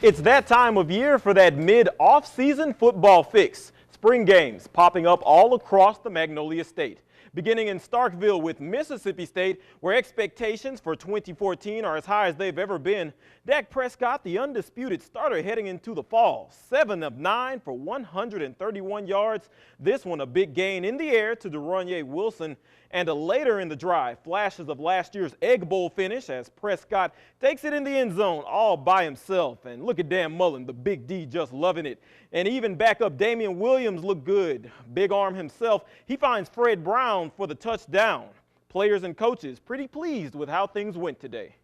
It's that time of year for that mid-off-season football fix. Spring games popping up all across the Magnolia State. Beginning in Starkville with Mississippi State, where expectations for 2014 are as high as they've ever been. Dak Prescott, the undisputed starter heading into the fall, 7 of 9 for 131 yards. This one a big gain in the air to De'Ronye Wilson. And later in the drive, flashes of last year's Egg Bowl finish as Prescott takes it in the end zone all by himself. And look at Dan Mullen, the big D, just loving it. And even backup Damian Williams looked good. Big arm himself, he finds Fred Brown for the touchdown. Players and coaches pretty pleased with how things went today.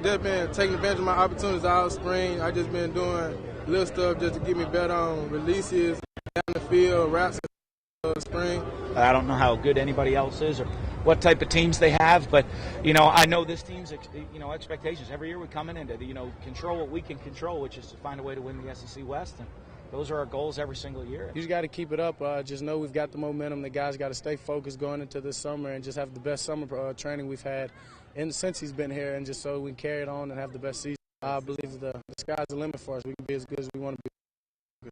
Just been taking advantage of my opportunities all spring. I just been doing little stuff just to get me better on releases, down the field, routes in the spring. I don't know how good anybody else is or what type of teams they have, but, I know this team's, expectations. Every year we come in to, control what we can control, which is to find a way to win the SEC West. And those are our goals every single year. You just got to keep it up. Just know we've got the momentum. The guys got to stay focused going into this summer and just have the best summer training we've had since he's been here, and just so we can carry it on and have the best season. I believe the sky's the limit for us. We can be as good as we want to be.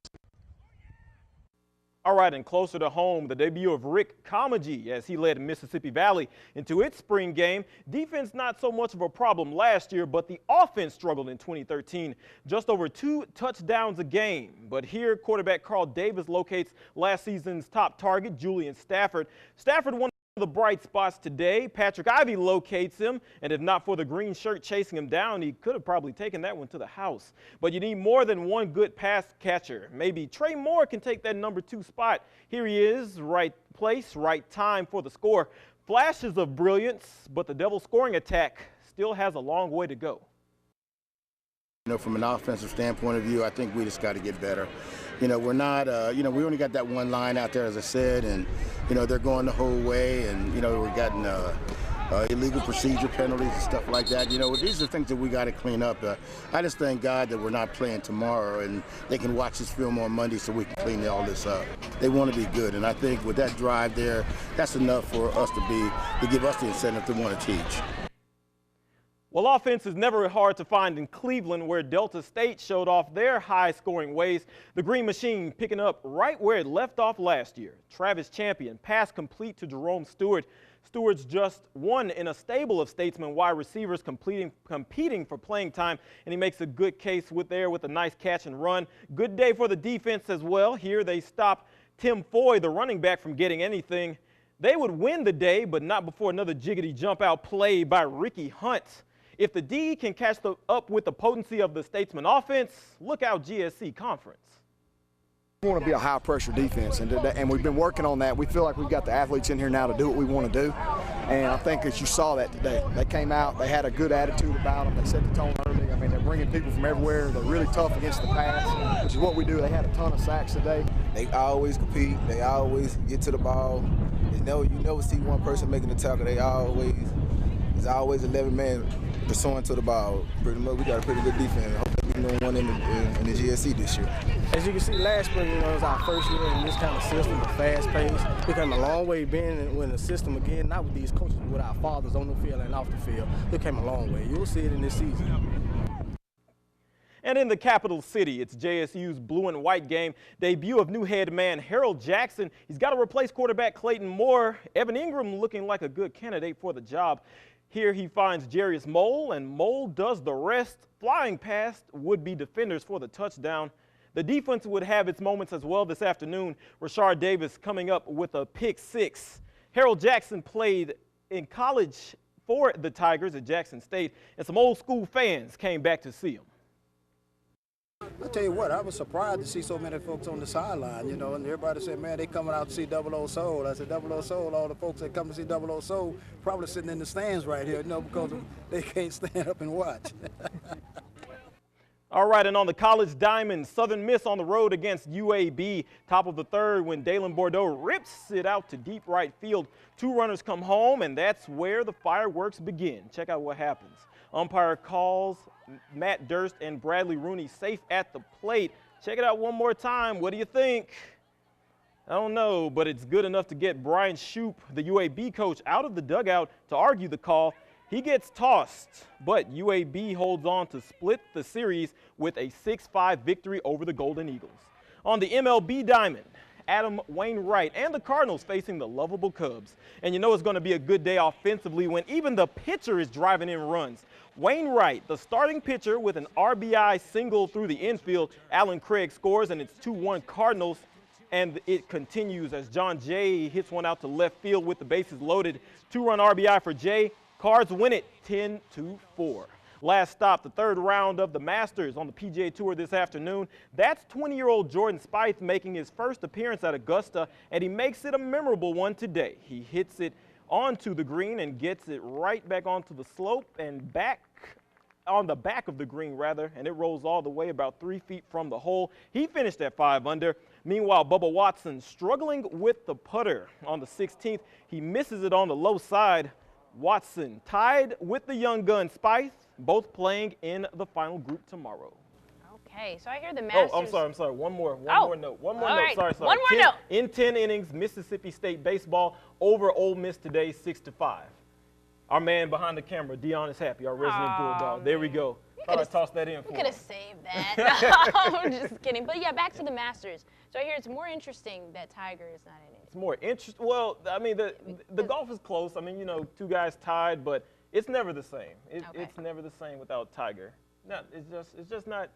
All right, and closer to home, the debut of Rick Comegy as he led Mississippi Valley into its spring game. Defense not so much of a problem last year, but the offense struggled in 2013, just over 2 touchdowns a game. But here, quarterback Carl Davis locates last season's top target, Julian Stafford. Stafford won the bright spots today. Patrick Ivy locates him, and if not for the green shirt chasing him down, he could have probably taken that one to the house. But you need more than one good pass catcher. Maybe Trey Moore can take that number 2 spot. Here he is, right place, right time for the score. Flashes of brilliance, but the Devils' scoring attack still has a long way to go. From an offensive standpoint of view, I think we just got to get better. We're not, we only got that one line out there, as I said, and, they're going the whole way, and, we're getting illegal procedure penalties and stuff like that. These are things that we got to clean up. I just thank God that we're not playing tomorrow, and they can watch this film on Monday so we can clean all this up. They want to be good, and I think with that drive there, that's enough for us to give us the incentive to want to teach. Well, offense is never hard to find in Cleveland, where Delta State showed off their high-scoring ways. The Green Machine picking up right where it left off last year. Travis Champion, pass complete to Jerome Stewart. Stewart's just one in a stable of Statesman wide receivers competing for playing time, and he makes a good case with a nice catch and run. Good day for the defense as well. Here they stop Tim Foy, the running back, from getting anything. They would win the day, but not before another jiggity jump-out play by Ricky Hunt. If the D can catch up with the potency of the Statesman offense, look out GSC Conference. We want to be a high-pressure defense, and we've been working on that. We feel like we've got the athletes in here now to do what we want to do, and I think that you saw that today. They came out, they had a good attitude about them. They set the tone early. I mean, they're bringing people from everywhere. They're really tough against the pass, which is what we do. They had a ton of sacks today. They always compete. They always get to the ball. You never see one person making the tackle. There's always 11 men pursuing to the ball. Pretty much, we got a pretty good defense. I hope that we can win one in the GSC this year. As you can see, last spring, it was our first year in this kind of system, the fast pace. We came a long way being in the system again, not with these coaches, but with our fathers on the field and off the field. We came a long way. You'll see it in this season. And in the capital city, it's JSU's blue and white game. Debut of new head man Harold Jackson. He's got to replace quarterback Clayton Moore. Evan Ingram looking like a good candidate for the job. Here he finds Jarius Mole, and Mole does the rest, flying past would-be defenders for the touchdown. The defense would have its moments as well this afternoon. Rashard Davis coming up with a pick 6. Harold Jackson played in college for the Tigers at Jackson State, and some old school fans came back to see him. I tell you what, I was surprised to see so many folks on the sideline, and everybody said, man, they coming out to see 00 Soul. I said, 00 Soul, all the folks that come to see 00 Soul probably sitting in the stands right here, because they can't stand up and watch. All right, and on the college diamond, Southern Miss on the road against UAB. Top of the third when Dalen Bordeaux rips it out to deep right field. 2 runners come home, and that's where the fireworks begin. Check out what happens. Umpire calls Matt Durst and Bradley Rooney safe at the plate. Check it out one more time. What do you think? I don't know, but it's good enough to get Brian Shoup, the UAB coach, out of the dugout to argue the call. He gets tossed, but UAB holds on to split the series with a 6-5 victory over the Golden Eagles. On the MLB diamond, Adam Wainwright and the Cardinals facing the lovable Cubs. And you know it's going to be a good day offensively when even the pitcher is driving in runs. Wainwright, the starting pitcher, with an RBI single through the infield. Alan Craig scores, and it's 2-1 Cardinals. And it continues as John Jay hits one out to left field with the bases loaded. 2-run RBI for Jay. Cards win it 10-4. Last stop, the third round of the Masters on the PGA Tour this afternoon. That's 20-year-old Jordan Spieth making his first appearance at Augusta, and he makes it a memorable one today. He hits it onto the green and gets it right back onto the slope and back on the back of the green, rather, and it rolls all the way about 3 feet from the hole. He finished at 5 under. Meanwhile, Bubba Watson struggling with the putter on the 16th. He misses it on the low side. Watson tied with the young gun Spieth, both playing in the final group tomorrow. Okay, so I hear the Masters. Oh, I'm sorry. One more note. Right. Sorry. One more note. In 10 innings, Mississippi State baseball over Ole Miss today, 6-5. Our man behind the camera, Dion is happy, our resident Bulldog. There we go. Thought I'd toss that in for him. You could have saved that. No, I'm just kidding. But yeah, back to the Masters. So I hear it's more interesting that Tiger is not in it. It's more interesting. Well, I mean, the golf is close. I mean, you know, 2 guys tied, but it's never the same. It's never the same without Tiger. No, it's just not.